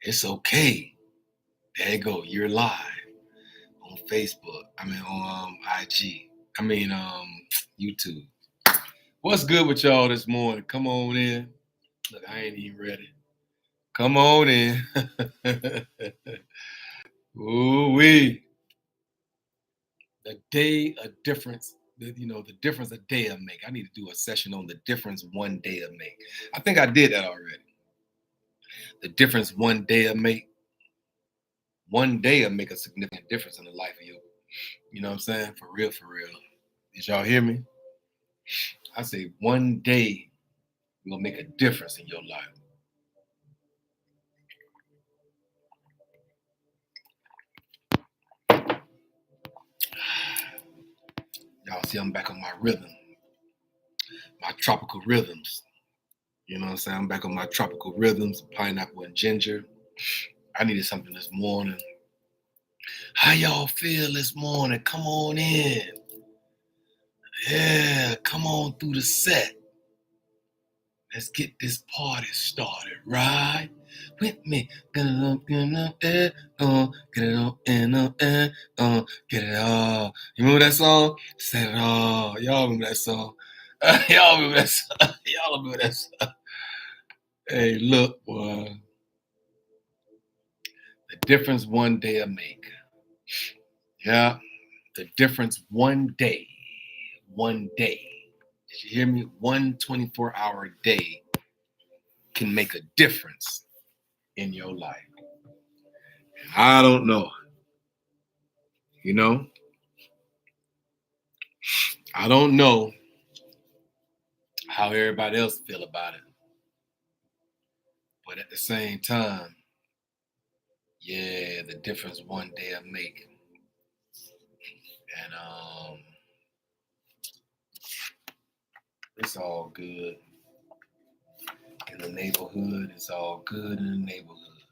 It's okay. There you go. You're live on Facebook. On IG. YouTube. What's good with y'all this morning? Come on in. Look, I ain't even ready. Come on in. Ooh-wee. The day of difference. The difference a day will make. I need to do a session on the difference one day will make. I think I did that already. The difference one day will make. One day will make a significant difference in the life of you. You know what I'm saying? For real, for real. Did y'all hear me? I say one day will make a difference in your life. Y'all see I'm back on my rhythm. My tropical rhythms. You know what I'm saying? I'm back on my tropical rhythms, pineapple and ginger. I needed something this morning. How y'all feel this morning? Come on in. Yeah, come on through the set. Let's get this party started, right? With me. Get it up, get it up, get it up, get it all. You remember that song? Set it all. Y'all remember that song? Y'all remember that song? Y'all remember that song? Hey, look, boy. The difference one day will make. Yeah, the difference one day. One day. Did you hear me? 24-hour day can make a difference in your life. I don't know. You know? I don't know how everybody else feel about it. But at the same time, yeah, the difference one day will make. And it's all good. In the neighborhood, it's all good in the neighborhood.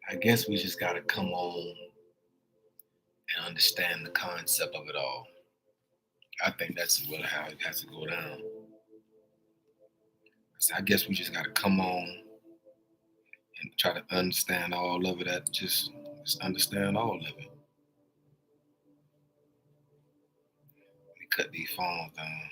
I guess we just gotta come on and understand the concept of it all. I think that's how it has to go down. So I guess we just gotta come on and try to understand all of it. Just understand all of it. Let me cut these phones down.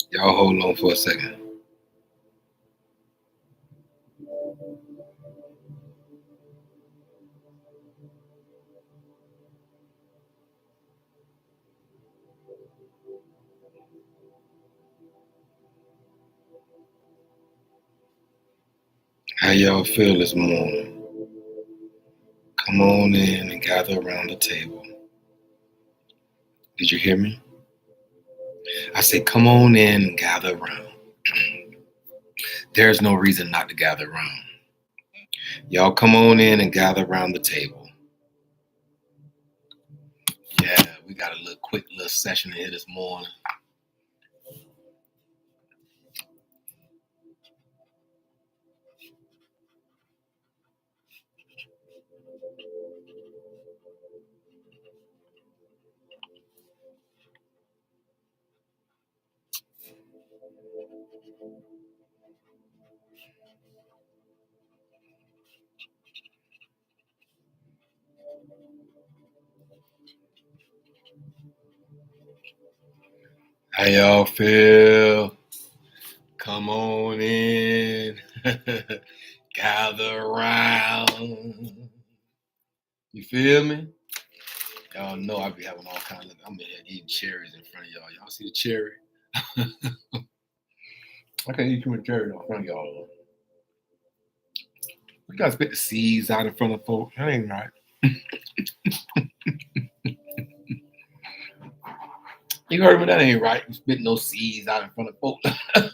Y'all hold on for a second. How y'all feel this morning? Come on in and gather around the table. Did you hear me? I said, come on in and gather around. There's no reason not to gather around. Y'all come on in and gather around the table. Yeah, we got a quick little session here this morning. How y'all feel? Come on in. Gather around. You feel me? Y'all know I be having all kinds of. I'm in here eating cherries in front of y'all. Y'all see the cherry? I can't eat too much cherry in front of y'all. You gotta spit the seeds out in front of folks. That ain't right. You heard me? That ain't right. You spitting those seeds out in front of folks. Hey,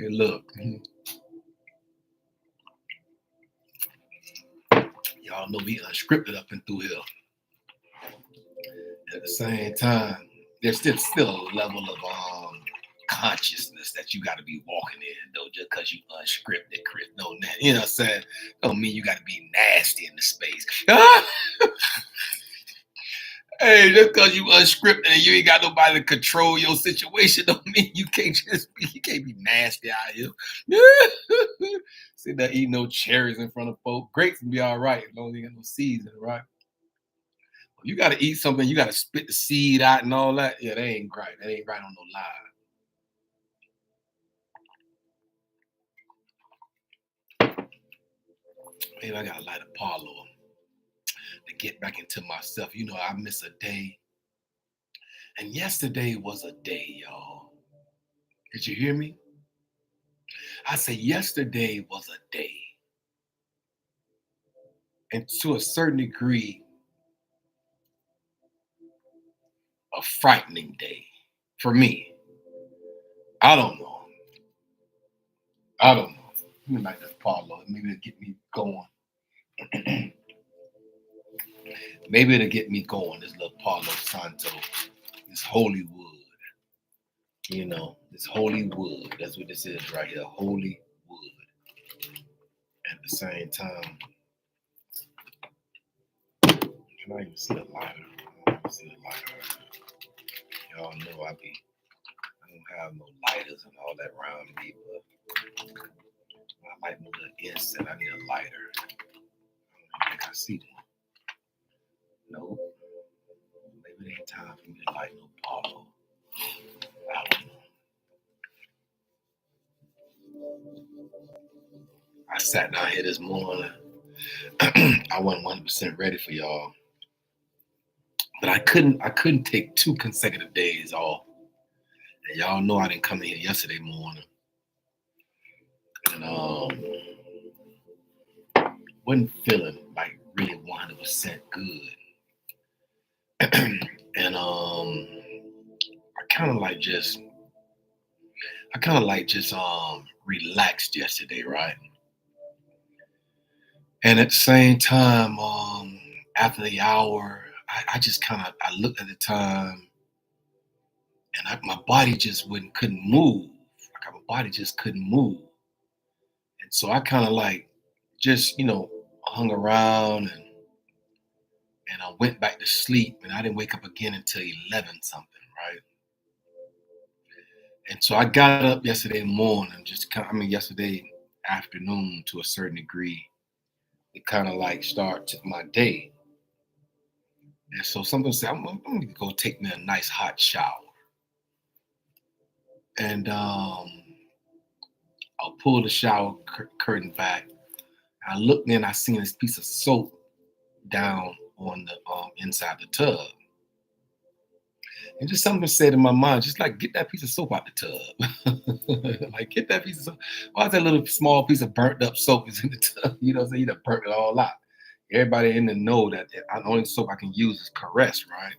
look. Y'all know we unscripted up and through here. At the same time, there's still a level of consciousness that you got to be walking in, though, just because you unscripted, Chris. No, you know what I'm saying? Don't mean you got to be nasty in the space. Hey, just because you unscripted and you ain't got nobody to control your situation, don't mean you can't be nasty out here. Sit there eating no cherries in front of folks. Grapes can be all right as long as you got no seeds in it, right? You got to eat something, you got to spit the seed out and all that. Yeah, that ain't right. That ain't right on no lie. Maybe I got to light a Paulo to get back into myself. You know, I miss a day. And yesterday was a day, y'all. Did you hear me? I say yesterday was a day. And to a certain degree, a frightening day for me. I don't know. Let me light this Paulo. Maybe it'll get me going. Maybe it'll get me going, this little Paulo Santo, this holy wood. You know, this holy wood. That's what this is right here, holy wood. At the same time, can I even see a lighter? I don't see a lighter. Y'all know I don't have no lighters and all that around me, but I like my little incense. I need a lighter. I don't think I see one. No. Maybe it ain't time for me to light no Paulo. I don't know. I sat down here this morning. I wasn't 100% ready for y'all. But I couldn't take 2 consecutive days off. And y'all know I didn't come in here yesterday morning. And wasn't feeling like really 100% good. And I kind of like just relaxed yesterday, right? And at the same time, after the hour, I just I looked at the time, and my body just couldn't move. Like my body just couldn't move, and so I kind of like just hung around and I went back to sleep, and I didn't wake up again until 11 something, right? And so I got up yesterday morning, yesterday afternoon to a certain degree, to kind of like start my day. And so something said, I'm going to go take me a nice hot shower. And I'll pull the shower curtain back. I looked in, I seen this piece of soap down on the inside the tub. And just something said in my mind, just like, get that piece of soap out the tub. Like, get that piece of soap. Why is that little small piece of burnt up soap is in the tub? You know what I'm saying? You done burnt it all out. Everybody in the know that the only soap I can use is Caress, right?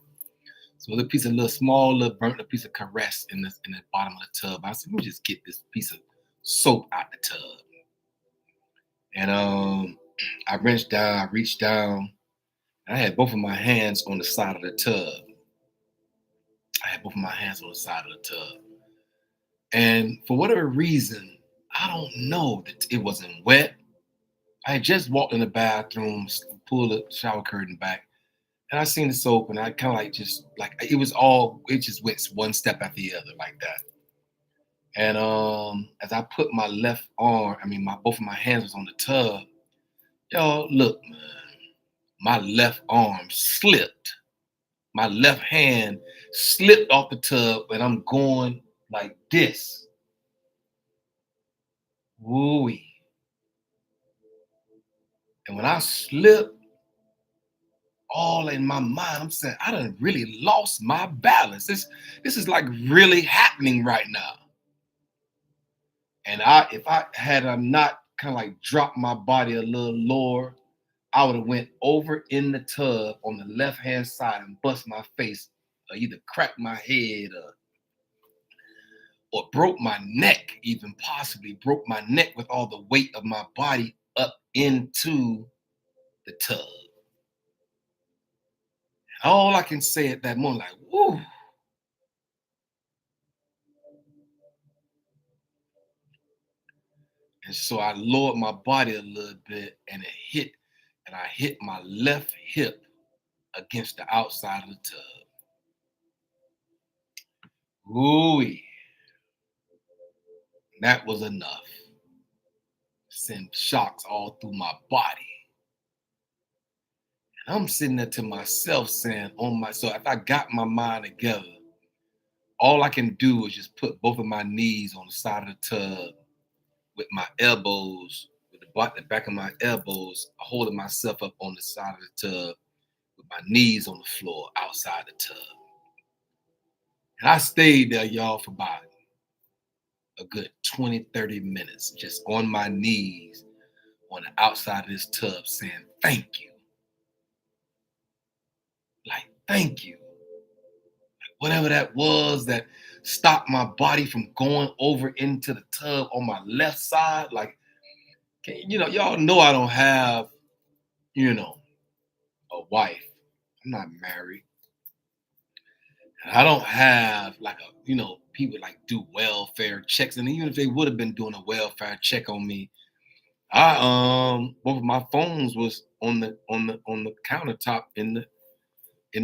So the small little burnt up piece of Caress in the bottom of the tub. I said, let me just get this piece of soap out the tub. And I reached down. I had both of my hands on the side of the tub. And for whatever reason, I don't know that it wasn't wet. I had just walked in the bathroom, pulled the shower curtain back, and I seen the soap, and I kind of it just went one step after the other like that. And as I put my left arm, both of my hands was on the tub. Y'all, look, man, my left arm slipped. My left hand slipped off the tub, and I'm going like this. Woo-wee. And when I slipped all in my mind. I'm saying, I done really lost my balance. This is like really happening right now. And if I had not kind of like dropped my body a little lower, I would have went over in the tub on the left hand side and bust my face, or either cracked my head, or broke my neck, even possibly broke my neck with all the weight of my body up into the tub. And all I can say at that moment, like, whoo. And so I lowered my body a little bit, and I hit my left hip against the outside of the tub. Ooh, that was enough. Send shocks all through my body. And I'm sitting there to myself saying, so if I got my mind together, all I can do is just put both of my knees on the side of the tub with my elbows, with the back of my elbows, holding myself up on the side of the tub with my knees on the floor outside the tub. And I stayed there, y'all, for about a good 20, 30 minutes, just on my knees on the outside of this tub saying, thank you. Like, thank you. Whatever that was that stopped my body from going over into the tub on my left side. Like, y'all know I don't have, a wife. I'm not married. And I don't have like people like do welfare checks. And even if they would have been doing a welfare check on me, both of my phones was on the countertop in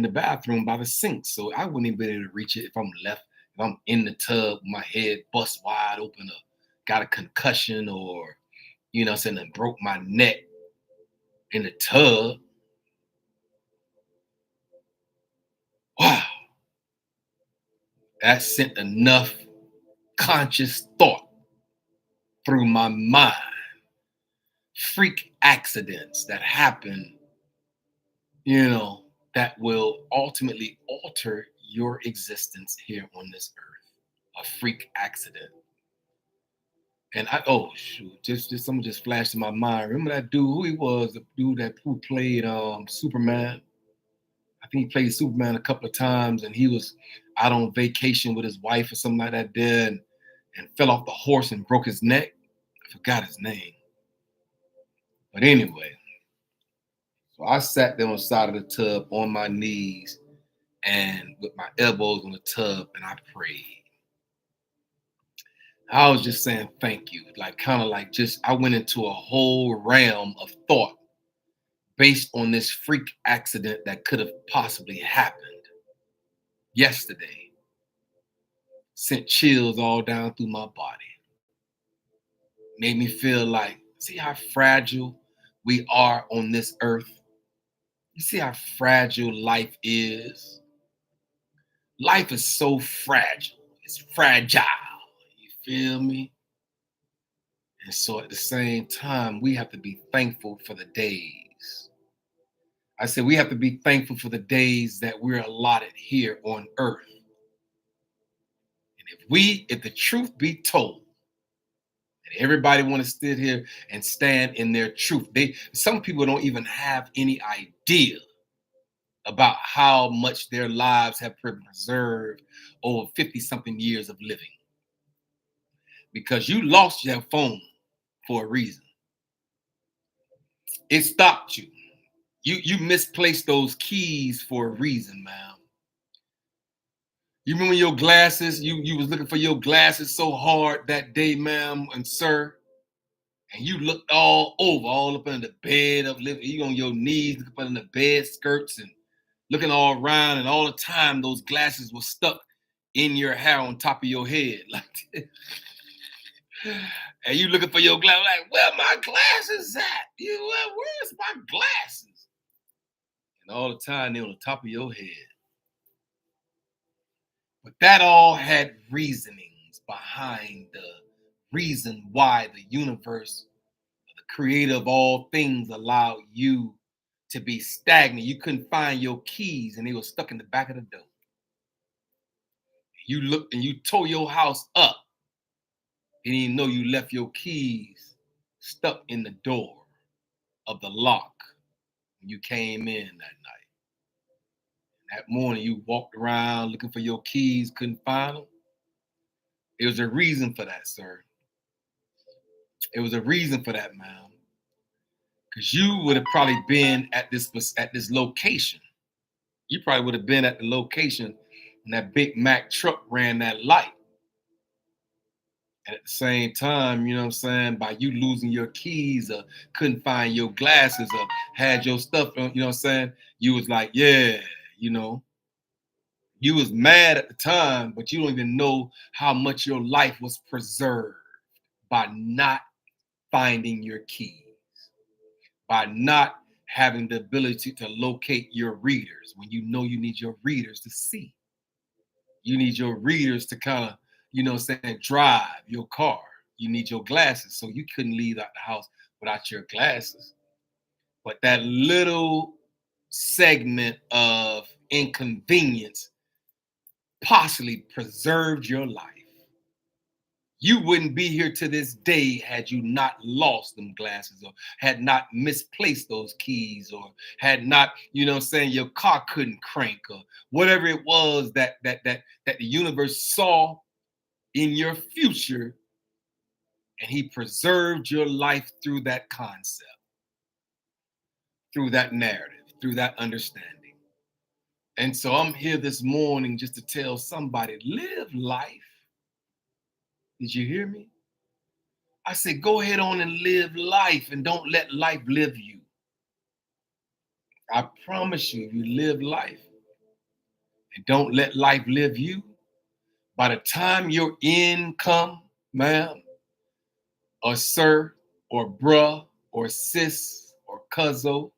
the bathroom by the sink. So I wouldn't even be able to reach it if I'm in the tub, my head bust wide open, or got a concussion, or and broke my neck in the tub. Wow. That sent enough conscious thought through my mind. Freak accidents that happen, that will ultimately alter your existence here on this earth. A freak accident. And someone just flashed in my mind. Remember that dude, who he was, the dude who played Superman? I think he played Superman a couple of times, and he was out on vacation with his wife or something like that there, and fell off the horse and broke his neck. I forgot his name. But anyway, so I sat there on the side of the tub on my knees and with my elbows on the tub, and I prayed. I was just saying thank you. Like, kind of like, I went into a whole realm of thought based on this freak accident that could have possibly happened yesterday. Sent chills all down through my body. Made me feel like, see how fragile we are on this earth? You see how fragile life is? Life is so fragile. It's fragile. You feel me? And so at the same time, we have to be thankful for the days. I said we have to be thankful for the days that we're allotted here on earth. And if the truth be told, and everybody want to sit here and stand in their truth, some people don't even have any idea about how much their lives have been preserved over 50 something years of living. Because you lost your phone for a reason. It stopped you. You misplaced those keys for a reason, man. You remember your glasses? You was looking for your glasses so hard that day, ma'am and sir. And you looked all over, all up under the bed, you on your knees, looking up under the bed skirts and looking all around, and all the time those glasses were stuck in your hair on top of your head. Like, and you looking for your glasses, like, where my glasses at? Where's my glasses? And all the time they're on the top of your head. But that all had reasonings behind the reason why the universe, the creator of all things, allowed you to be stagnant. You couldn't find your keys and they were stuck in the back of the door. You looked and you tore your house up. You didn't even know you left your keys stuck in the door of the lock when you came in that night. That morning you walked around looking for your keys, couldn't find them. There was a reason for that, sir. It was a reason for that, man. Because you would have probably been at this location. You probably would have been at the location when that Big Mac truck ran that light. And at the same time, you know what I'm saying, by you losing your keys or couldn't find your glasses or had your stuff, you know what I'm saying, you was like, yeah, you know, you was mad at the time, but you don't even know how much your life was preserved by not finding your keys, by not having the ability to locate your readers when you know you need your readers to see. You need your readers to kind of, you know what I'm saying, drive your car. You need your glasses. So you couldn't leave out the house without your glasses. But that little segment of inconvenience possibly preserved your life. You wouldn't be here to this day had you not lost them glasses or had not misplaced those keys or had not, you know what I'm saying, your car couldn't crank or whatever it was that the universe saw in your future, and he preserved your life through that concept, through that narrative, through that understanding. And so I'm here this morning just to tell somebody, live life. Did you hear me? I said, go ahead on and live life and don't let life live you. I promise you, if you live life and don't let life live you, by the time your end come, ma'am, or sir, or bruh, or sis, or cuzzo,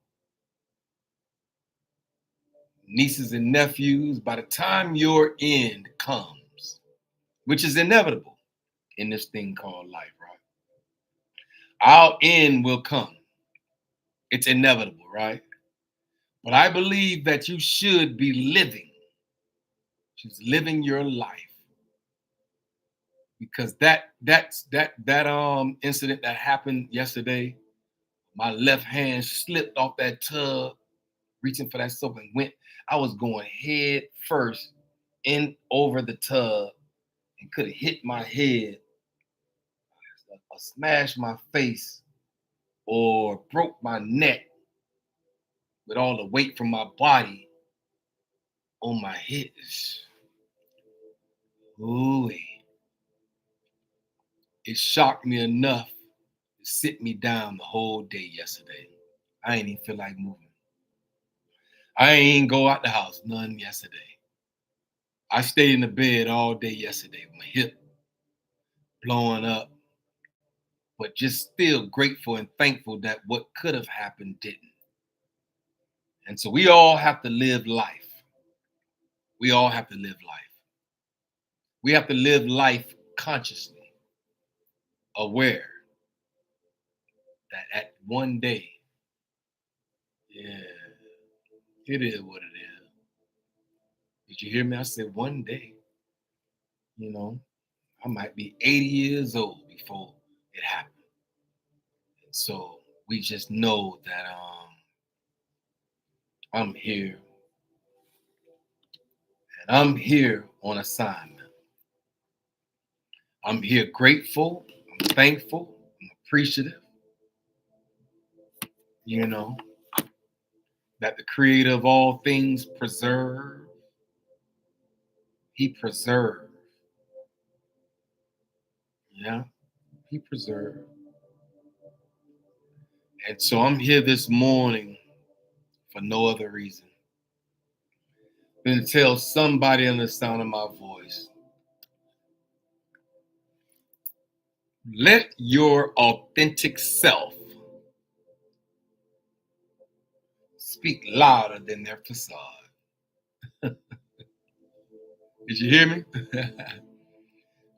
nieces and nephews, by the time your end comes, which is inevitable in this thing called life, right? Our end will come. It's inevitable, right? But I believe that you should be living. She's living your life. Because that incident that happened yesterday, my left hand slipped off that tub, reaching for that soap and went. I was going head first in over the tub and could have hit my head or smashed my face or broke my neck with all the weight from my body on my head. Ooh, it shocked me enough to sit me down the whole day yesterday. I ain't even feel like moving. I ain't go out the house none yesterday. I stayed in the bed all day yesterday with my hip blowing up, but just still grateful and thankful that what could have happened didn't. And so we all have to live life. We all have to live life. We have to live life consciously, aware that at one day, yeah, it is what it is. Did you hear me? I said one day, you know, I might be 80 years old before it happened. And so we just know that I'm here and I'm here on assignment. I'm here grateful, I'm thankful, I'm appreciative, you know, that the creator of all things preserve. He preserved. Yeah, he preserved. And so I'm here this morning for no other reason than to tell somebody on the sound of my voice, let your authentic self speak louder than their facade. Did you hear me?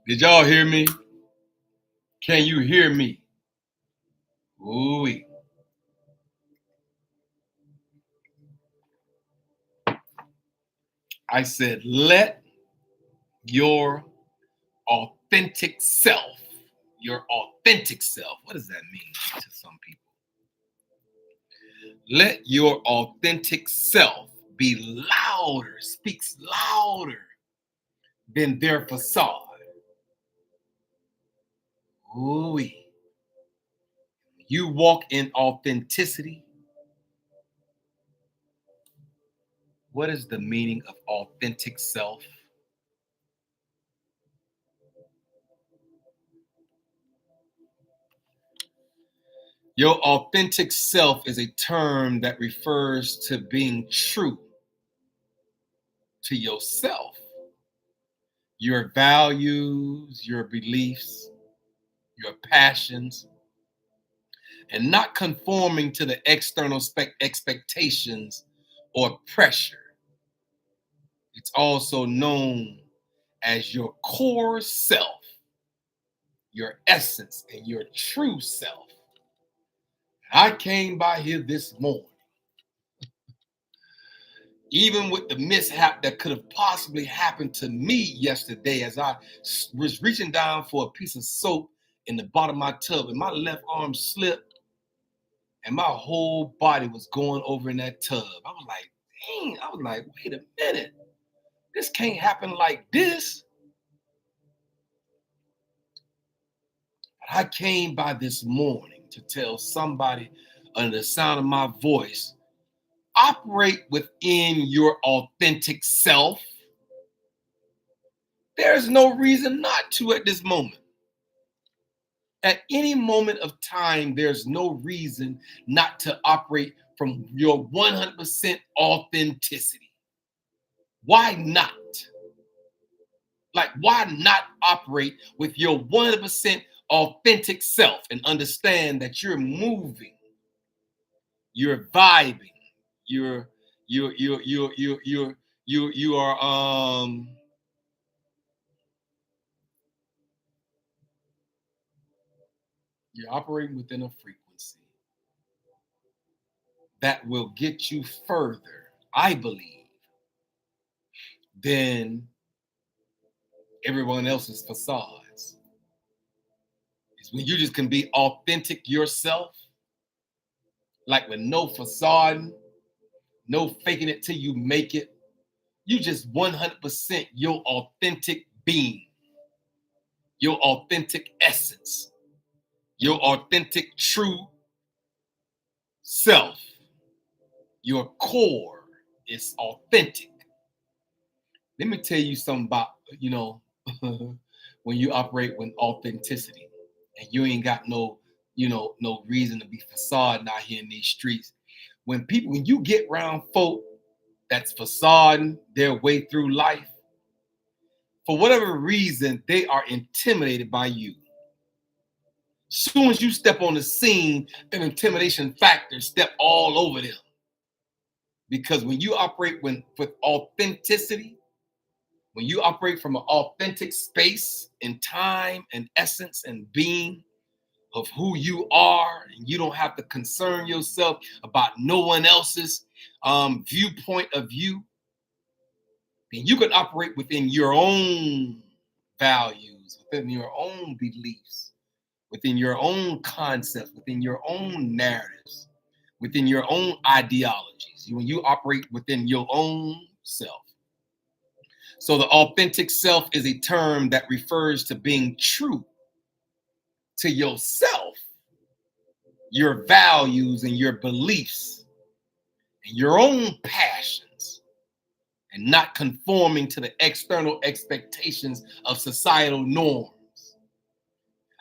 Did y'all hear me? Can you hear me? Ooh. I said, let your authentic self, what does that mean to some people? Let your authentic self be louder, speaks louder than their facade. Ooh, you walk in authenticity. What is the meaning of authentic self? Your authentic self is a term that refers to being true to yourself, your values, your beliefs, your passions, and not conforming to the external expectations or pressure. It's also known as your core self, your essence, and your true self. I came by here this morning, even with the mishap that could have possibly happened to me yesterday as I was reaching down for a piece of soap in the bottom of my tub, and my left arm slipped, and my whole body was going over in that tub. I was like, dang, wait a minute. This can't happen like this. I came by this morning to tell somebody under the sound of my voice, operate within your authentic self. There's no reason not to at this moment. At any moment of time, there's no reason not to operate from your 100% authenticity. Why not? Like, why not operate with your 100% authentic self and understand that you're moving, you're vibing, you're you you you you you you you are you're operating within a frequency that will get you further, I believe, than everyone else's facades. It's when you just can be authentic yourself, like with no facade, no faking it till you make it. You just 100% your authentic being, your authentic essence, your authentic true self. Your core is authentic. Let me tell you something about, when you operate with authenticity and you ain't got no reason to be facade out here in these streets. When you get around folk that's facading their way through life, for whatever reason, they are intimidated by you. Soon as you step on the scene, an intimidation factor step all over them. Because when you operate with authenticity, when you operate from an authentic space and time and essence and being of who you are, and you don't have to concern yourself about no one else's viewpoint of you, then you can operate within your own values, within your own beliefs, within your own concepts, within your own narratives, within your own ideologies. When you operate within your own self. So the authentic self is a term that refers to being true to yourself, your values and your beliefs, and your own passions, and not conforming to the external expectations of societal norms.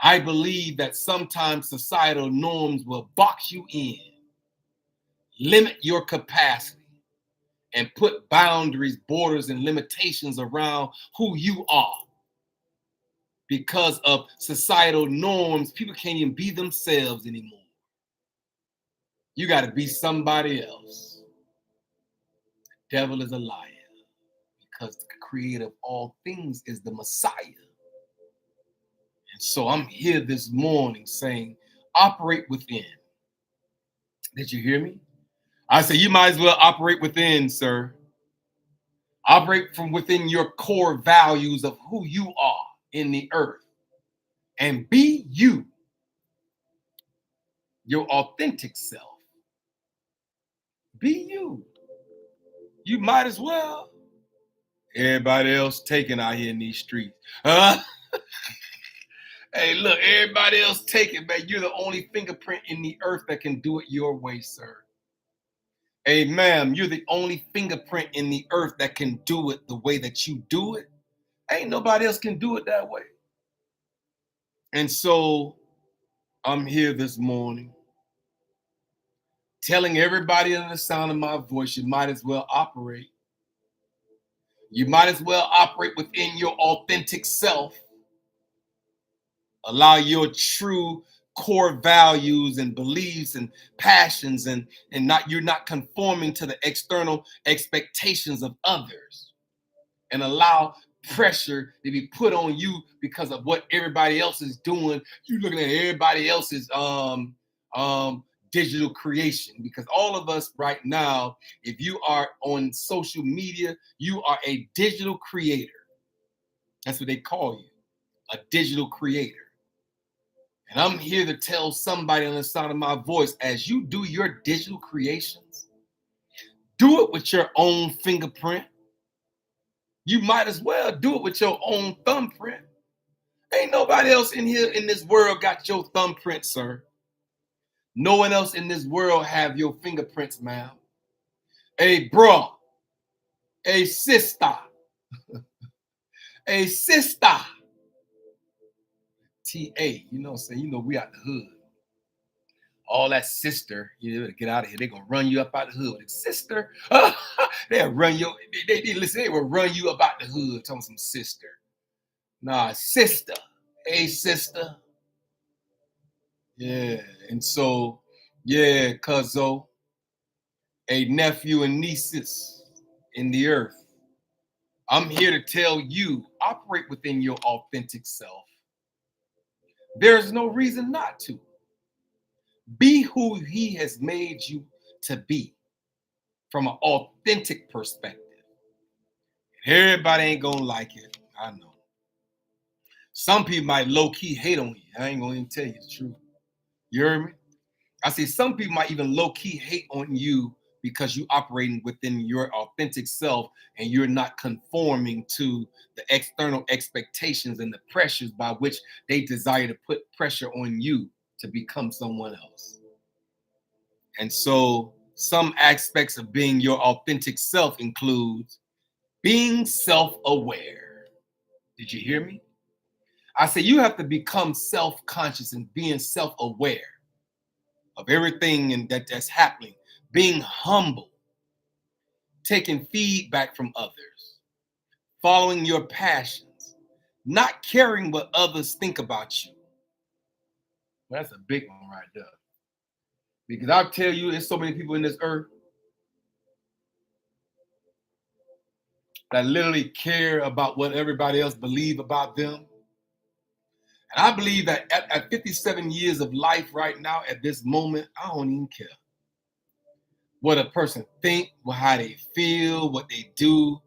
I believe that sometimes societal norms will box you in, limit your capacity, and put boundaries, borders, and limitations around who you are. Because of societal norms, people can't even be themselves anymore. You got to be somebody else. The devil is a liar, because the creator of all things is the Messiah. And so I'm here this morning saying, operate within. Did you hear me? I say, you might as well operate within, sir. Operate from within your core values of who you are in the earth and be you, your authentic self. Be you. You might as well. Everybody else taken out here in these streets. Huh? Hey, look, everybody else taken, man. You're the only fingerprint in the earth that can do it your way, sir. Hey, ma'am, you're the only fingerprint in the earth that can do it the way that you do it. Ain't nobody else can do it that way. And so I'm here this morning telling everybody under the sound of my voice, you might as well operate. You might as well operate within your authentic self. Allow your true core values and beliefs and passions and not you're not conforming to the external expectations of others, and allow pressure to be put on you because of what everybody else is doing. You're looking at everybody else's digital creation, because all of us right now, if you are on social media, you are a digital creator. That's what they call you, a digital creator. And I'm here to tell somebody on the sound of my voice, as you do your digital creations, do it with your own fingerprint. You might as well do it with your own thumbprint. Ain't nobody else in here in this world got your thumbprint, sir. No one else in this world have your fingerprints, ma'am. Hey, bro. Hey, sister. Hey, sister. T.A., you know what I'm saying? You know we out the hood. All that sister, you know, get out of here. They're gonna run you up out the hood. Sister, they'll run you. Listen, they will run you up out the hood. Telling some sister. Nah, sister. Hey, sister. Yeah, and so, yeah, cuzzo, a nephew and nieces in the earth. I'm here to tell you, operate within your authentic self. There's no reason not to. Be who he has made you to be from an authentic perspective. Everybody ain't gonna like it, I know. Some people might low-key hate on you. I ain't gonna even tell you the truth. You heard me? I say some people might even low-key hate on you because you operating within your authentic self and you're not conforming to the external expectations and the pressures by which they desire to put pressure on you to become someone else. And so some aspects of being your authentic self includes being self-aware. Did you hear me? I say you have to become self-conscious and being self-aware of everything that's happening, being humble, taking feedback from others, following your passions, not caring what others think about you. Well, that's a big one right there. Because I'll tell you, there's so many people in this earth that literally care about what everybody else believes about them. And I believe that at 57 years of life right now, at this moment, I don't even care what a person think, how they feel, what they do.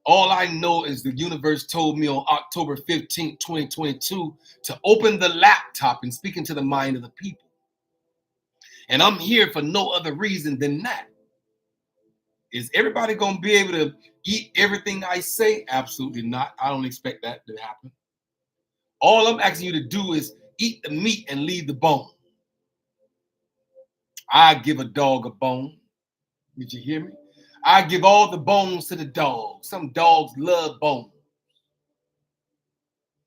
All I know is the universe told me on October 15th, 2022, to open the laptop and speak into the mind of the people. And I'm here for no other reason than that. Is everybody going to be able to eat everything I say? Absolutely not. I don't expect that to happen. All I'm asking you to do is eat the meat and leave the bone. I give a dog a bone. Did you hear me? I give all the bones to the dog. Some dogs love bones.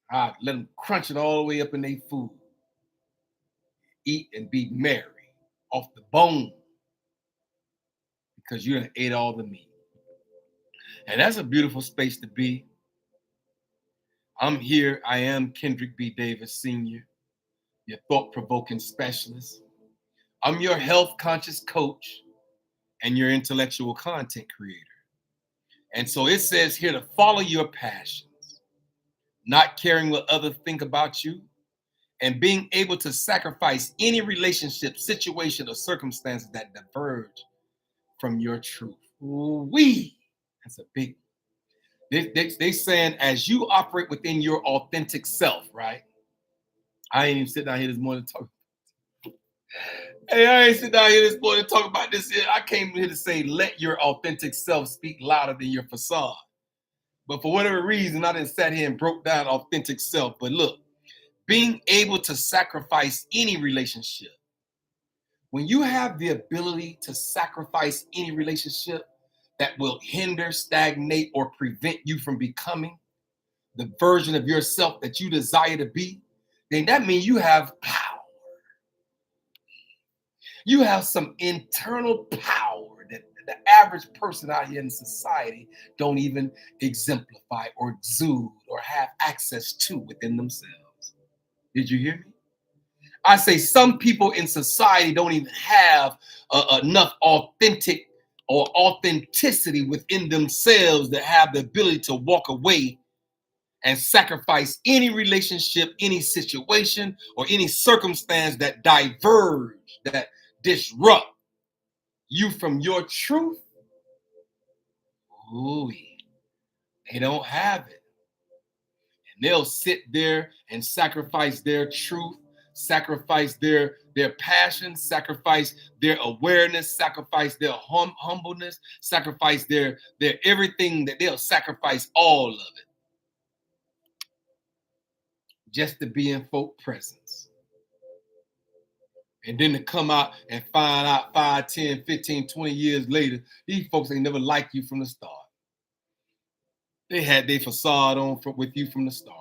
I let them crunch it all the way up in their food. Eat and be merry off the bone because you done ate all the meat. And that's a beautiful space to be. I'm here. I am Kendrick B. Davis Sr., your thought-provoking specialist. I'm your health conscious coach and your intellectual content creator. And so it says here to follow your passions, not caring what others think about you, and being able to sacrifice any relationship, situation, or circumstances that diverge from your truth. Ooh-wee. That's a big one. They saying as you operate within your authentic self, right? I ain't even sit down here this morning to talk. Hey, I ain't sit down here this morning to talk about this here. I came here to say, let your authentic self speak louder than your facade. But for whatever reason, I didn't sat here and broke down authentic self. But look, being able to sacrifice any relationship. When you have the ability to sacrifice any relationship that will hinder, stagnate, or prevent you from becoming the version of yourself that you desire to be, then that means you have power. You have some internal power that the average person out here in society don't even exemplify or exude or have access to within themselves. Did you hear me? I say some people in society don't even have enough authentic or authenticity within themselves that have the ability to walk away and sacrifice any relationship, any situation, or any circumstance that diverge, that disrupt you from your truth. Ooh, they don't have it. And they'll sit there and sacrifice their truth, sacrifice their passion, sacrifice their awareness, sacrifice their humbleness, sacrifice their everything, that they'll sacrifice all of it just to be in folk presence. And then to come out and find out 5, 10, 15, 20 years later, these folks ain't never liked you from the start. They had their facade on with you from the start.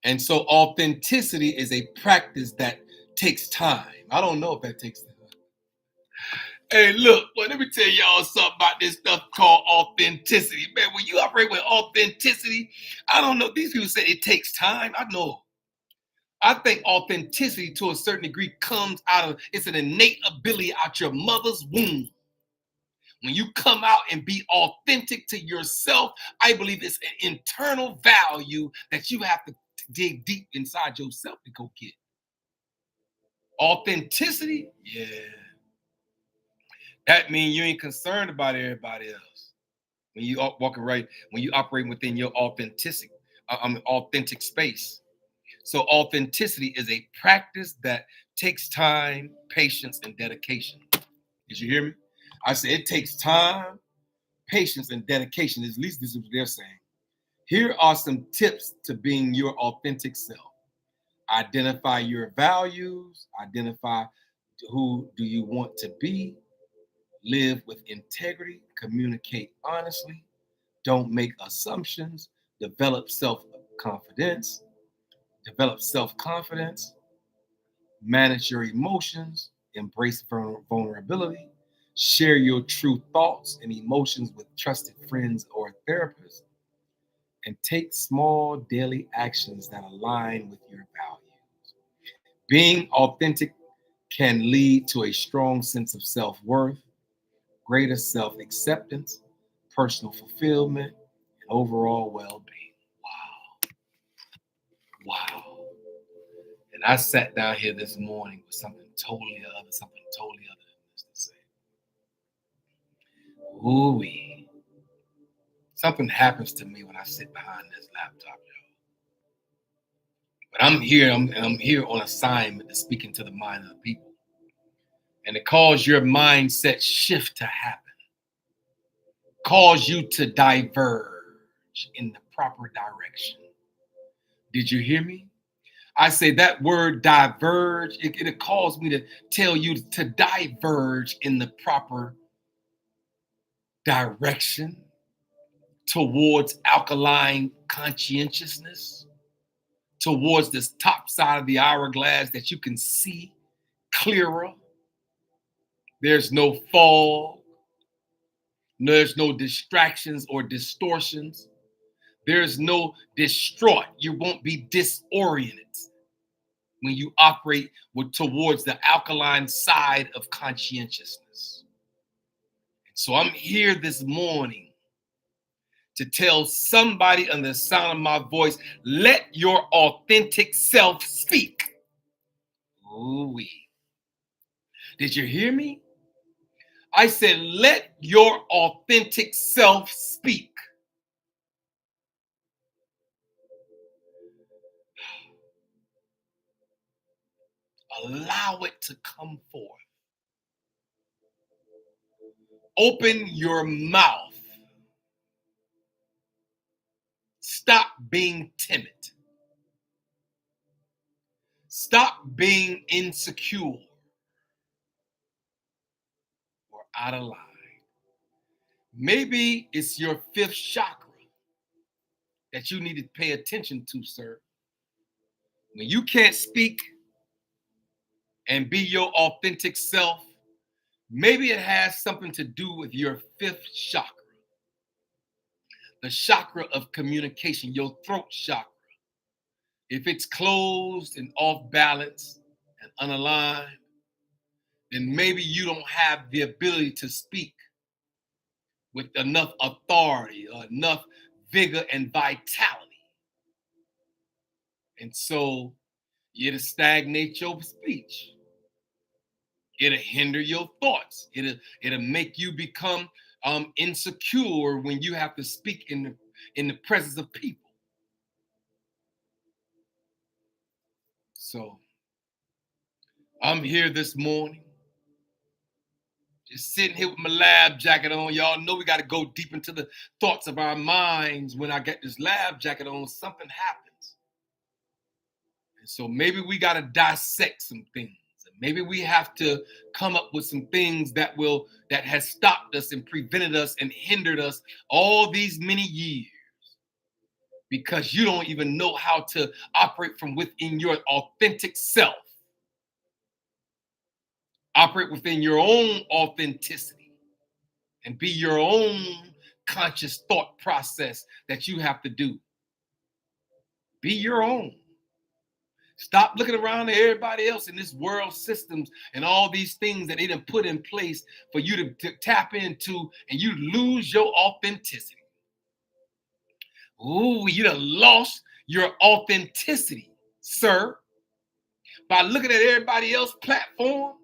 And so authenticity is a practice that takes time. I don't know if that takes time. Hey, look, well, let me tell y'all something about this stuff called authenticity. Man, when you operate with authenticity, I don't know. These people say it takes time. I know. I think authenticity to a certain degree comes out of, it's an innate ability out your mother's womb. When you come out and be authentic to yourself, I believe it's an internal value that you have to dig deep inside yourself to go get. Authenticity, yeah. That means you ain't concerned about everybody else. When you walking right, when you operate within your authentic space. So authenticity is a practice that takes time, patience, and dedication. Did you hear me? I said it takes time, patience, and dedication. At least this is what they're saying. Here are some tips to being your authentic self. Identify your values. Identify who do you want to be. Live with integrity. Communicate honestly. Don't make assumptions. Develop self-confidence. Manage your emotions. Embrace vulnerability. Share your true thoughts and emotions with trusted friends or therapists. And take small daily actions that align with your values. Being authentic can lead to a strong sense of self-worth, greater self-acceptance, personal fulfillment, and overall well-being. Wow. And I sat down here this morning with something totally other than this to say. Ooh-wee. Something happens to me when I sit behind this laptop, y'all. But I'm here on assignment to speak into the mind of the people. And it calls your mindset shift to happen. Cause you to diverge in the proper direction. Did you hear me? I say that word diverge, it calls me to tell you to diverge in the proper direction towards alkaline conscientiousness, towards this top side of the hourglass that you can see clearer. There's no fog. There's no distractions or distortions. There's no distraught. You won't be disoriented when you operate towards the alkaline side of conscientiousness. So I'm here this morning to tell somebody under the sound of my voice, let your authentic self speak. Ooh-wee. Did you hear me? I said, let your authentic self speak. Allow it to come forth. Open your mouth. Stop being timid. Stop being insecure or out of line. Maybe it's your fifth chakra that you need to pay attention to, sir. When you can't speak and be your authentic self, maybe it has something to do with your fifth chakra, the chakra of communication, your throat chakra. If it's closed and off balance and unaligned, then maybe you don't have the ability to speak with enough authority or enough vigor and vitality. And so it'll stagnate your speech. It'll hinder your thoughts. It'll make you become insecure when you have to speak in the presence of people. So I'm here this morning, just sitting here with my lab jacket on. Y'all know we got to go deep into the thoughts of our minds. When I get this lab jacket on, something happens. And so maybe we got to dissect some things. Maybe we have to come up with some things that has stopped us and prevented us and hindered us all these many years, because you don't even know how to operate from within your authentic self. Operate within your own authenticity and be your own conscious thought process that you have to do. Be your own. Stop looking around at everybody else in this world systems and all these things that they done put in place for you to tap into, and you lose your authenticity. Ooh, you done lost your authenticity, sir, by looking at everybody else's platform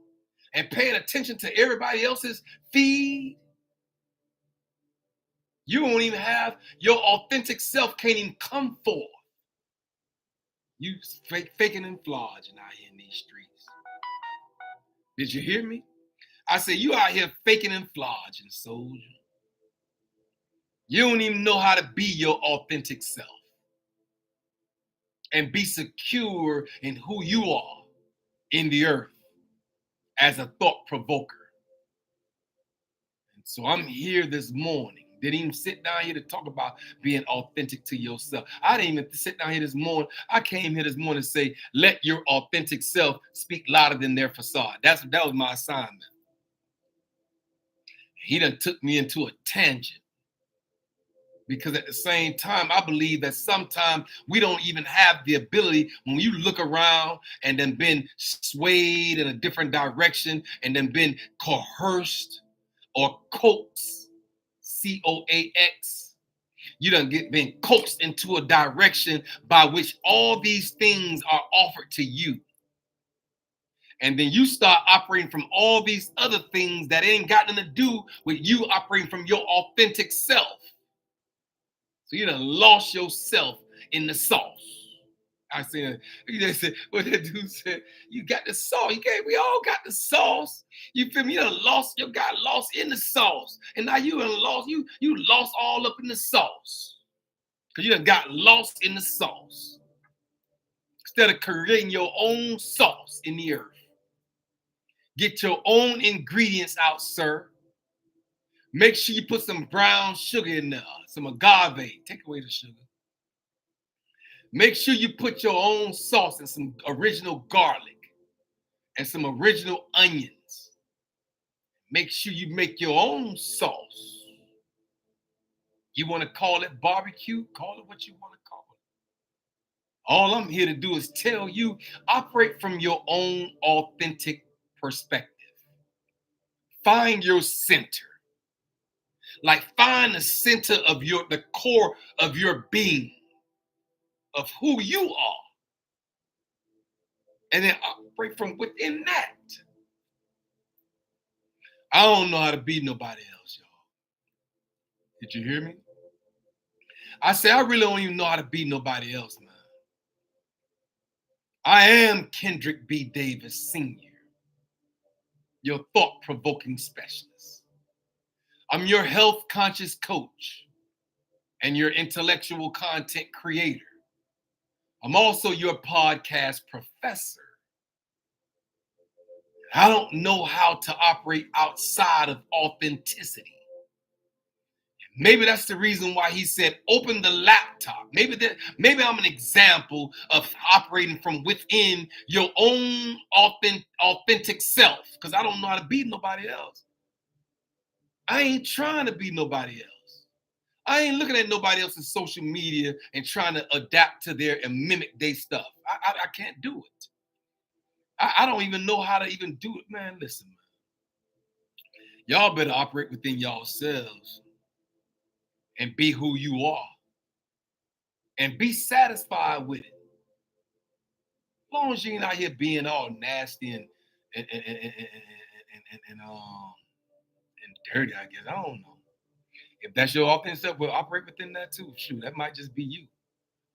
and paying attention to everybody else's feed. You won't even have your authentic self, can't even come forth. You faking and flogging out here in these streets. Did you hear me? I said, you out here faking and flogging, soldier. You don't even know how to be your authentic self and be secure in who you are in the earth as a thought provoker. And so I'm here this morning. Didn't even sit down here to talk about being authentic to yourself. I didn't even sit down here this morning. I came here this morning to say, let your authentic self speak louder than their facade. That was my assignment. He done took me into a tangent, because at the same time, I believe that sometimes we don't even have the ability, when you look around and then been swayed in a different direction and then been coerced or coaxed, COAX. You done been coaxed into a direction by which all these things are offered to you. And then you start operating from all these other things that ain't got nothing to do with you operating from your authentic self. So you done lost yourself in the sauce. I said, they said, what that dude said, you got the sauce. We all got the sauce. You feel me? You got lost in the sauce. And now you done lost, you lost all up in the sauce. Because you done got lost in the sauce. Instead of creating your own sauce in the earth. Get your own ingredients out, sir. Make sure you put some brown sugar in there, some agave. Take away the sugar. Make sure you put your own sauce and some original garlic and some original onions. Make sure you make your own sauce. You want to call it barbecue? Call it what you want to call it. All I'm here to do is tell you, operate from your own authentic perspective. Find your center. Like, find the center of the core of your being, of who you are. And then operate from within that. I don't know how to be nobody else, y'all. Did you hear me? I say I really don't even know how to be nobody else, man. I am Kendrick B. Davis Sr., your thought-provoking specialist. I'm your health-conscious coach and your intellectual content creator. I'm also your podcast professor. I don't know how to operate outside of authenticity. Maybe that's the reason why he said, open the laptop. Maybe I'm an example of operating from within your own authentic self, because I don't know how to be nobody else. I ain't trying to be nobody else. I ain't looking at nobody else's social media and trying to adapt to their and mimic their stuff. I can't do it. I don't even know how to even do it, man. Listen, man. Y'all better operate within yourselves and be who you are and be satisfied with it. As long as you ain't out here being all nasty and dirty, I guess. I don't know. If that's your authentic self, well, operate within that too. Shoot, that might just be you.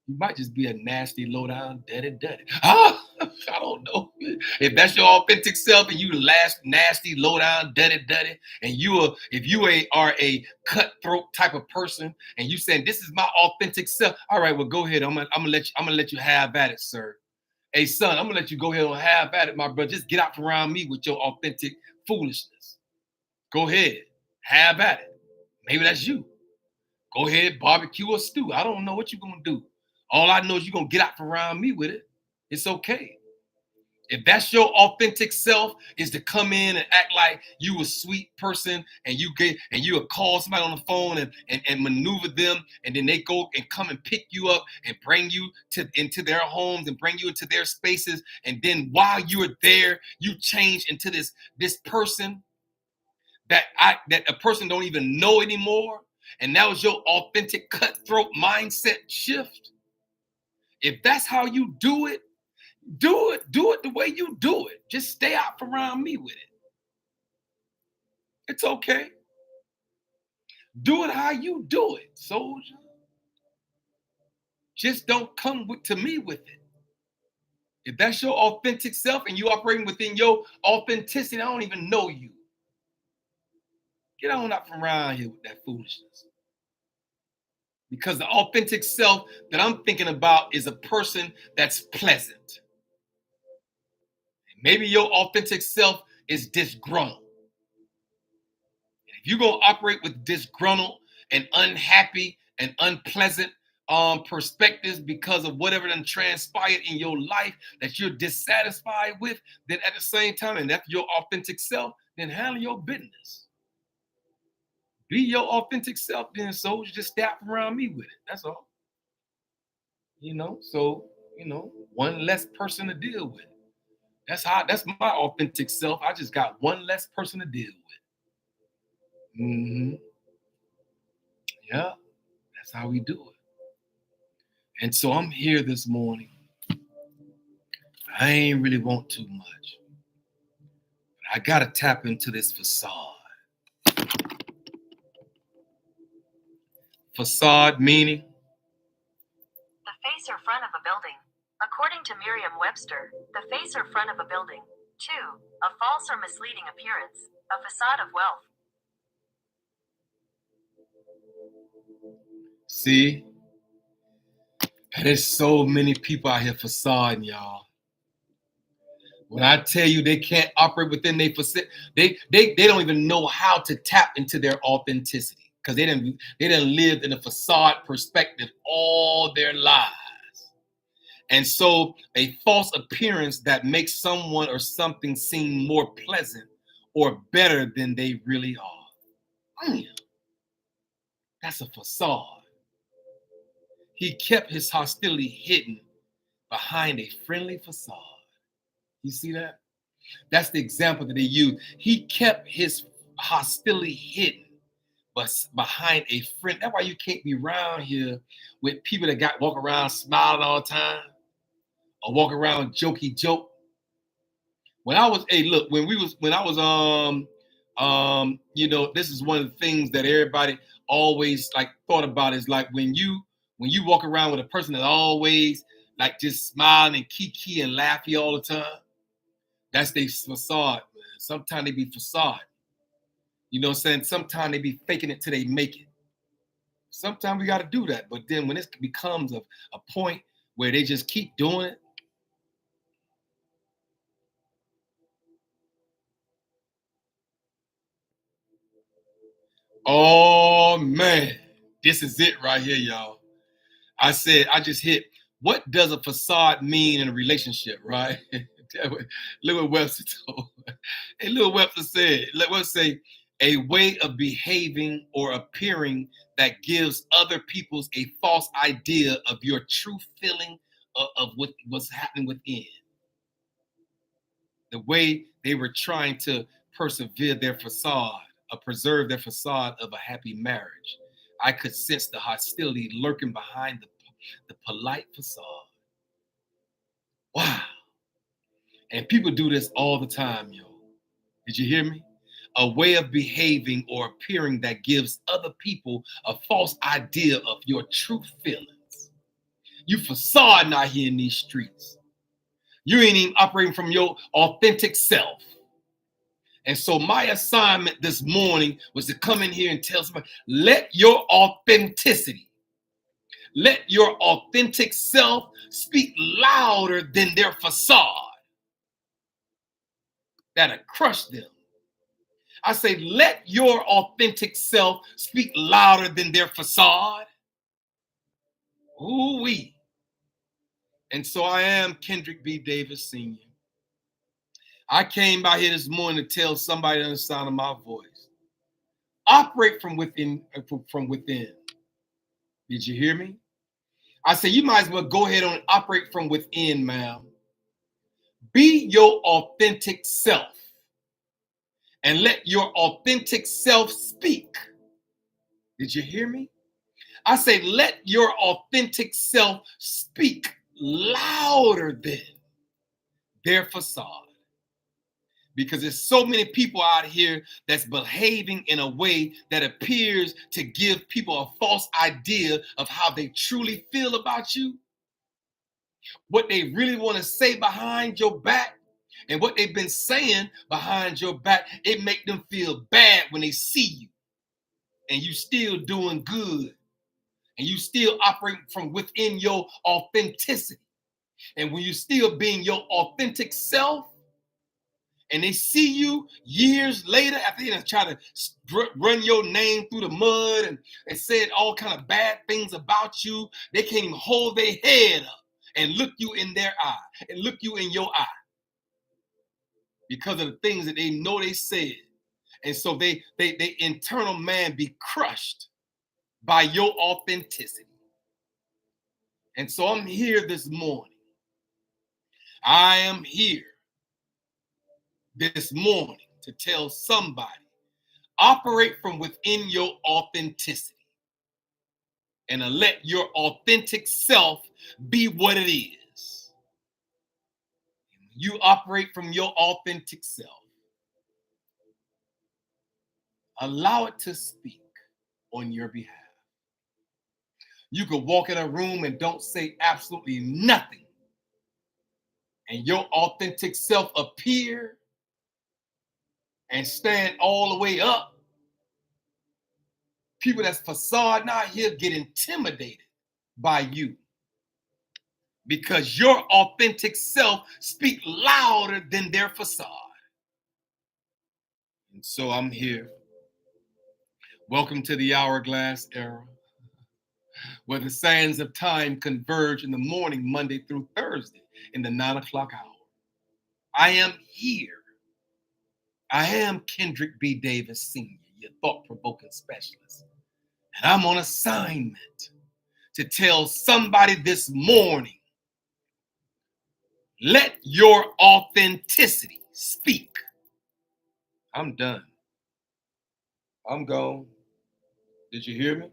You might just be a nasty, low down, dirty. I don't know. If that's your authentic self and you the last nasty, low down, dirty, and if you are a cutthroat type of person and you saying this is my authentic self, all right, well go ahead. I'm gonna let you have at it, sir. Hey son, I'm gonna let you go ahead and have at it, my brother. Just get out from around me with your authentic foolishness. Go ahead, have at it. Maybe that's you. Go ahead, barbecue or stew. I don't know what you're gonna do. All I know is you're gonna get out from around me with it. It's okay. If that's your authentic self, is to come in and act like you a sweet person and you would call somebody on the phone and maneuver them, and then they go and come and pick you up and bring you into their homes and bring you into their spaces, and then while you're there, you change into this person that a person don't even know anymore, and that was your authentic cutthroat mindset shift. If that's how you do it the way you do it. Just stay out from around me with it. It's okay. Do it how you do it, soldier. Just don't come to me with it. If that's your authentic self and you operating within your authenticity, I don't even know you. Get on out from around here with that foolishness. Because the authentic self that I'm thinking about is a person that's pleasant. Maybe your authentic self is disgruntled. If you're going to operate with disgruntled and unhappy and unpleasant perspectives because of whatever done transpired in your life that you're dissatisfied with, then at the same time, and that's your authentic self, then handle your business. Be your authentic self, then, so you just stay out from around me with it. That's all. So one less person to deal with. That's my authentic self. I just got one less person to deal with. Mm-hmm. Yeah, that's how we do it. And so I'm here this morning. I ain't really want too much. But I gotta tap into this facade. Facade meaning? The face or front of a building. According to Merriam-Webster, the face or front of a building. 2. A false or misleading appearance. A facade of wealth. See? There's so many people out here facading, y'all. When I tell you they can't operate within their facade, they don't even know how to tap into their authenticity because they didn't live in a facade perspective all their lives. And so a false appearance that makes someone or something seem more pleasant or better than they really are. That's a facade. He kept his hostility hidden behind a friendly facade. You see that? That's the example that they use. He kept his hostility hidden, but behind a friend. That's why you can't be around here with people that walk around smiling all the time or walk around jokey joke. When I was This is one of the things that everybody always like thought about is like when you walk around with a person that always like just smiling and kiki and laughy all the time. That's their facade, man. Sometimes they be facade. You know what I'm saying? Sometimes they be faking it till they make it. Sometimes we got to do that. But then when it becomes a point where they just keep doing it, oh man, this is it right here, y'all. I just hit, what does a facade mean in a relationship, right? Look what Webster told. And look what Webster said. Let us say a way of behaving or appearing that gives other people's a false idea of your true feeling of what's happening within. The way they were trying to persevere their facade, or preserve their facade of a happy marriage. I could sense the hostility lurking behind the polite facade. Wow. And people do this all the time, yo. Did you hear me? A way of behaving or appearing that gives other people a false idea of your true feelings. You facade out here in these streets. You ain't even operating from your authentic self. And so my assignment this morning was to come in here and tell somebody, let your authentic self speak louder than their facade that'll crush them. I say, let your authentic self speak louder than their facade. Ooh-wee. And so I am Kendrick B. Davis Sr. I came by here this morning to tell somebody on the sound of my voice, operate from within. Did you hear me? I say, you might as well go ahead and operate from within, ma'am. Be your authentic self and let your authentic self speak. Did you hear me? I say, let your authentic self speak louder than their facade. Because there's so many people out here that's behaving in a way that appears to give people a false idea of how they truly feel about you, what they really want to say behind your back, and what they've been saying behind your back. It make them feel bad when they see you and you still doing good and you still operating from within your authenticity. And when you still being your authentic self, and they see you years later after they try to run your name through the mud and said all kind of bad things about you, they can't even hold their head up and look you in their eye and look you in your eye because of the things that they know they said. And so they internal man be crushed by your authenticity. And so I'm here this morning. I am here this morning to tell somebody, operate from within your authenticity and let your authentic self be what it is. You operate from your authentic self. Allow it to speak on your behalf. You could walk in a room and don't say absolutely nothing, and your authentic self appear and stand all the way up. People that's facade out here get intimidated by you because your authentic self speak louder than their facade. And so I'm here. Welcome to the Hourglass Era, where the sands of time converge in the morning, Monday through Thursday, in the 9 o'clock hour. I am here. I am Kendrick B. Davis Sr., your thought-provoking specialist. And I'm on assignment to tell somebody this morning, let your authenticity speak. I'm done. I'm gone. Did you hear me?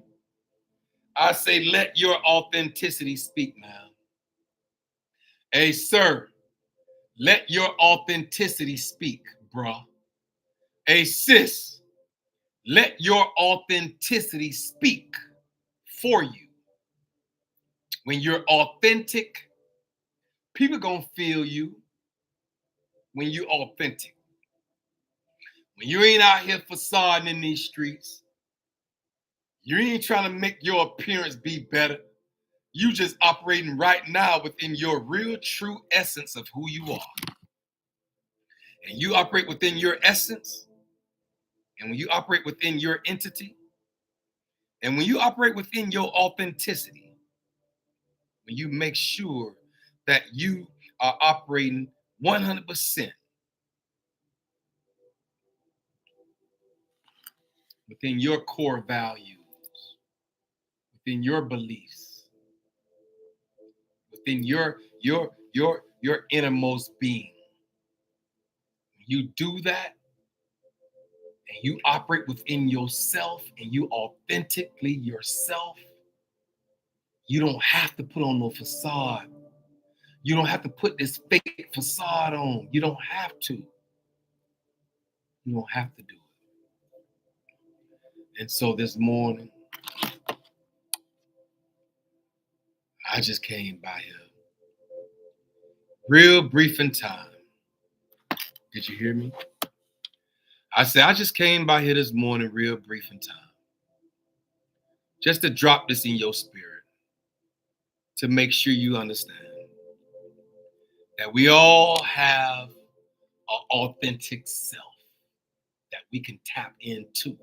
I say, let your authenticity speak now. Hey, sir, let your authenticity speak, bruh. Hey, sis, let your authenticity speak for you. When you're authentic, people gonna feel you when you're authentic. When you ain't out here facading in these streets, you ain't trying to make your appearance be better. You just operating right now within your real true essence of who you are. And you operate within your essence, and when you operate within your entity, and when you operate within your authenticity, when you make sure that you are operating 100% within your core values, within your beliefs, within your innermost being. When you do that and you operate within yourself and you authentically yourself, you don't have to put on no facade. You don't have to put this fake facade on. You don't have to. You don't have to do it. And so this morning, I just came by here real brief in time. Did you hear me? I said, I just came by here this morning real brief in time. Just to drop this in your spirit. To make sure you understand that we all have an authentic self that we can tap into.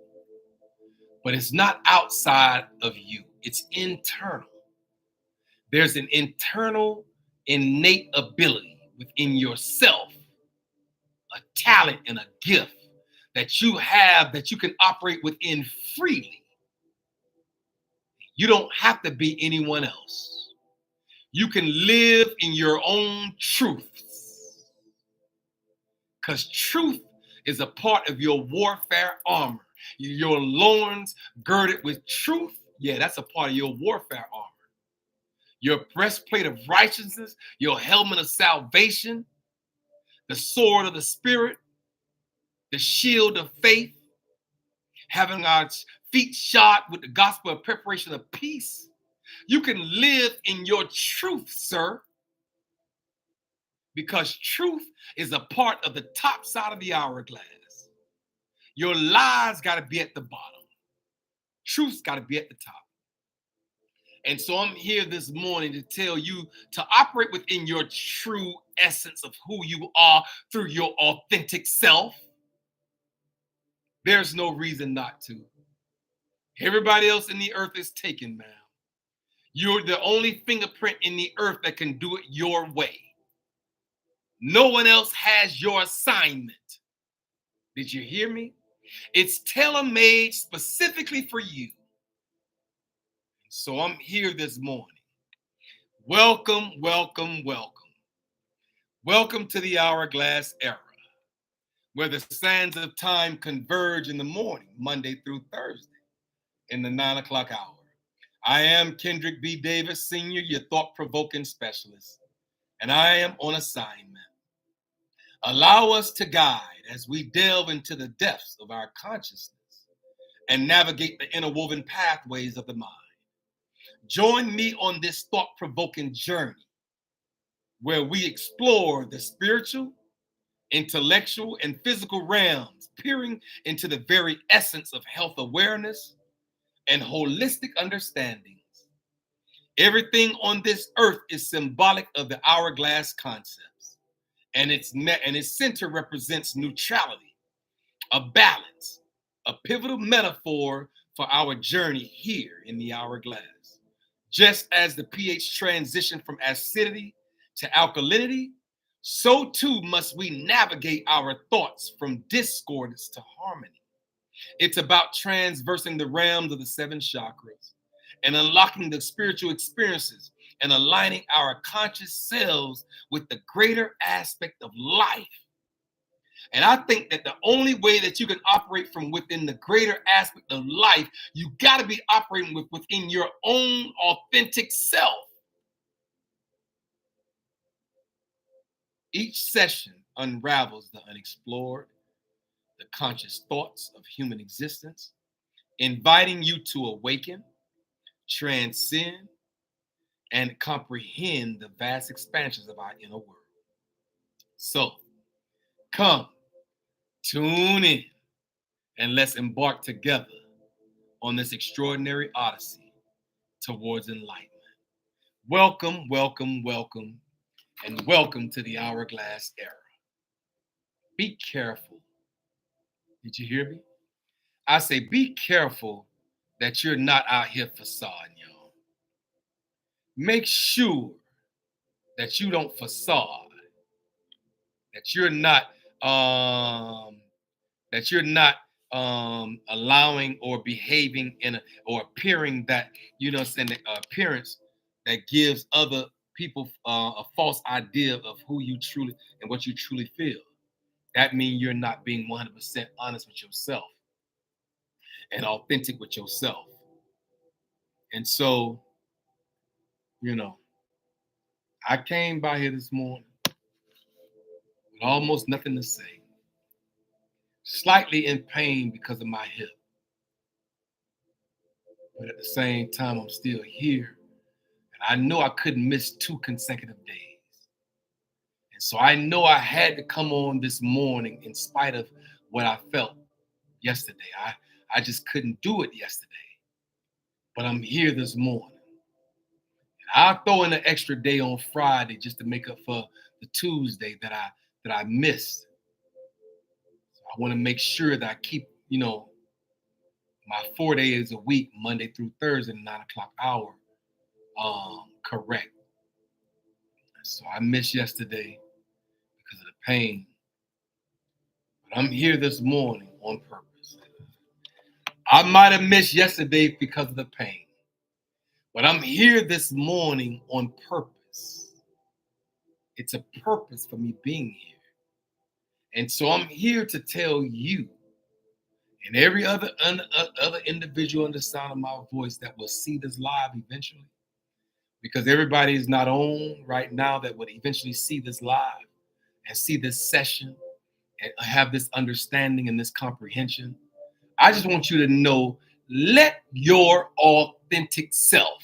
But it's not outside of you. It's internal. There's an internal innate ability within yourself, a talent and a gift that you have that you can operate within freely. You don't have to be anyone else. You can live in your own truths. Because truth is a part of your warfare armor. Your loins girded with truth, yeah, that's a part of your warfare armor. Your breastplate of righteousness, your helmet of salvation, the sword of the Spirit, the shield of faith, having our feet shod with the gospel of preparation of peace. You can live in your truth, sir, because truth is a part of the top side of the hourglass. Your lies got to be at the bottom. Truth's got to be at the top. And so I'm here this morning to tell you to operate within your true essence of who you are through your authentic self. There's no reason not to. Everybody else in the earth is taken, man. You're the only fingerprint in the earth that can do it your way. No one else has your assignment. Did you hear me? It's tailor-made specifically for you. So I'm here this morning. Welcome, welcome, welcome. Welcome to the Hourglass Era, where the sands of time converge in the morning, Monday through Thursday, in the 9 o'clock hour. I am Kendrick B. Davis, Sr., your thought-provoking specialist, and I am on assignment. Allow us to guide as we delve into the depths of our consciousness and navigate the interwoven pathways of the mind. Join me on this thought-provoking journey where we explore the spiritual, intellectual, and physical realms, peering into the very essence of health awareness and holistic understandings. Everything on this earth is symbolic of the hourglass concepts, and its center represents neutrality, a balance, a pivotal metaphor for our journey here in the hourglass. Just as the pH transition from acidity to alkalinity, so too must we navigate our thoughts from discordance to harmony. It's about transversing the realms of the 7 chakras and unlocking the spiritual experiences and aligning our conscious selves with the greater aspect of life. And I think that the only way that you can operate from within the greater aspect of life, you got to be operating within your own authentic self. Each session unravels the unexplored, the conscious thoughts of human existence, inviting you to awaken, transcend, and comprehend the vast expansions of our inner world. So, come, tune in, and let's embark together on this extraordinary odyssey towards enlightenment. Welcome, welcome, welcome, and welcome to the Hourglass Era. Be careful. Did you hear me? I say be careful that you're not out here facading, y'all. Make sure that you don't facade, that you're not um that you're not allowing or behaving or appearing that saying the appearance that gives other people a false idea of who you truly and what you truly feel. That means you're not being 100% honest with yourself and authentic with yourself. And so, you know, I came by here this morning with almost nothing to say, slightly in pain because of my hip. But at the same time, I'm still here. And I know I couldn't miss 2 consecutive days. And so I know I had to come on this morning in spite of what I felt yesterday. I just couldn't do it yesterday. But I'm here this morning. And I'll throw in an extra day on Friday just to make up for the Tuesday that I missed. So I want to make sure that I keep, my 4 days a week, Monday through Thursday, 9 o'clock hour, correct. So I missed yesterday because of the pain. But I'm here this morning on purpose. I might have missed yesterday because of the pain. But I'm here this morning on purpose. It's a purpose for me being here. And so I'm here to tell you and every other individual on the sound of my voice that will see this live eventually, because everybody is not on right now that would eventually see this live and see this session and have this understanding and this comprehension. I just want you to know, let your authentic self,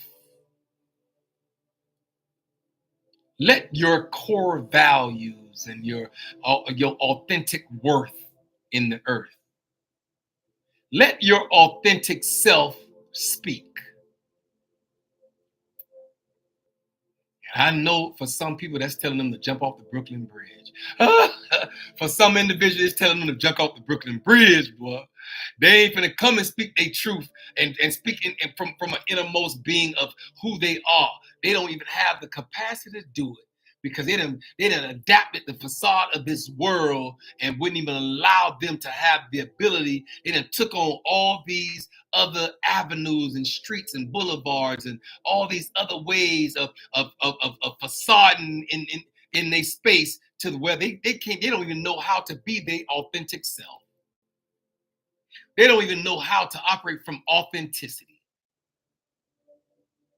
let your core values and your authentic worth in the earth, let your authentic self speak. And I know for some people that's telling them to jump off the Brooklyn Bridge. For some individuals, it's telling them to jump off the Brooklyn Bridge, boy. They ain't gonna come and speak their truth and speak from an innermost being of who they are. They don't even have the capacity to do it because they done adapted the facade of this world and wouldn't even allow them to have the ability. They done took on all these other avenues and streets and boulevards and all these other ways of facading in their space to where they don't even know how to be their authentic self. They don't even know how to operate from authenticity.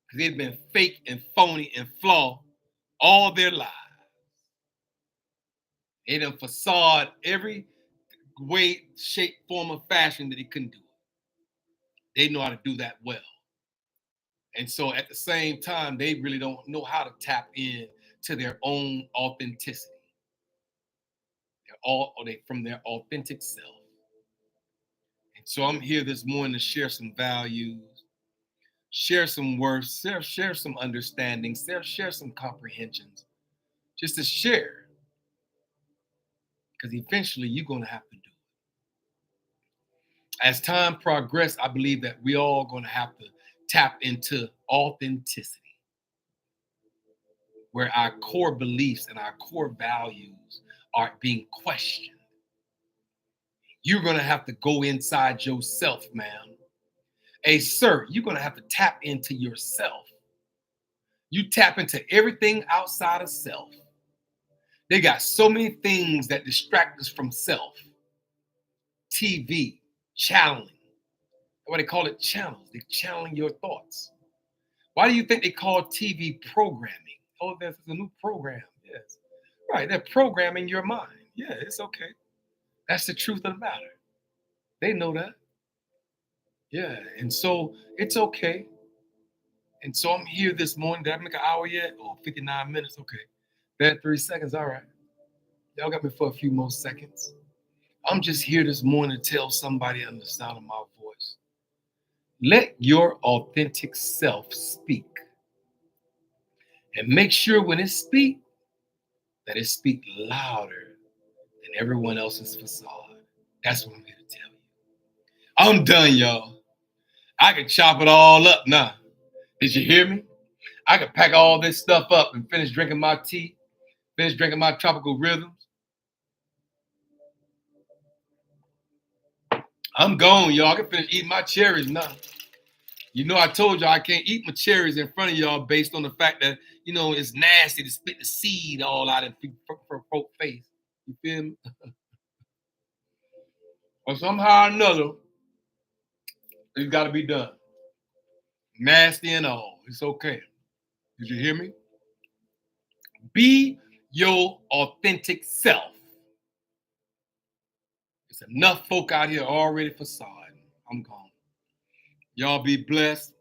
Because they've been fake and phony and flawed all their lives. They done facade every way, shape, form, or fashion that they couldn't do it. They know how to do that well. And so at the same time, they really don't know how to tap in to their own authenticity. They from their authentic self. And so I'm here this morning to share some values, share some worth, share some understanding, share some comprehensions, just to share. Because eventually you're going to have to do it. As time progresses, I believe that we all going to have to tap into authenticity, where our core beliefs and our core values are being questioned. You're going to have to go inside yourself, ma'am. Hey, sir, you're going to have to tap into yourself. You tap into everything outside of self. They got so many things that distract us from self. TV, channeling. What they call it, channels. They're channeling your thoughts. Why do you think they call TV programming? Oh, there's a new program. Yes. Right, they're programming your mind. Yeah, it's okay. That's the truth of the matter. They know that. Yeah. And so it's okay. And so I'm here this morning. Did I make an hour yet? Oh, 59 minutes. Okay. That 3 seconds. All right. Y'all got me for a few more seconds. I'm just here this morning to tell somebody under the sound of my voice. Let your authentic self speak. And make sure when it speaks, that it speak louder than everyone else's facade. That's what I'm here to tell you. I'm done, y'all. I can chop it all up now. Did you hear me? I can pack all this stuff up and finish drinking my tea, finish drinking my tropical rhythms. I'm gone, y'all. I can finish eating my cherries now. You know, I told y'all I can't eat my cherries in front of y'all based on the fact that, you know, it's nasty to spit the seed all out in folks' face. You feel me? Or somehow or another, it's got to be done. Nasty and all. It's okay. Did you hear me? Be your authentic self. It's enough folk out here already facade. I'm gone. Y'all be blessed.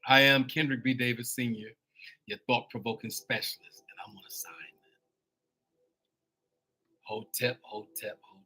I am Kendrick B. Davis Sr., your thought-provoking specialist, and I'm on assignment. Hotep, Hotep, Hotep.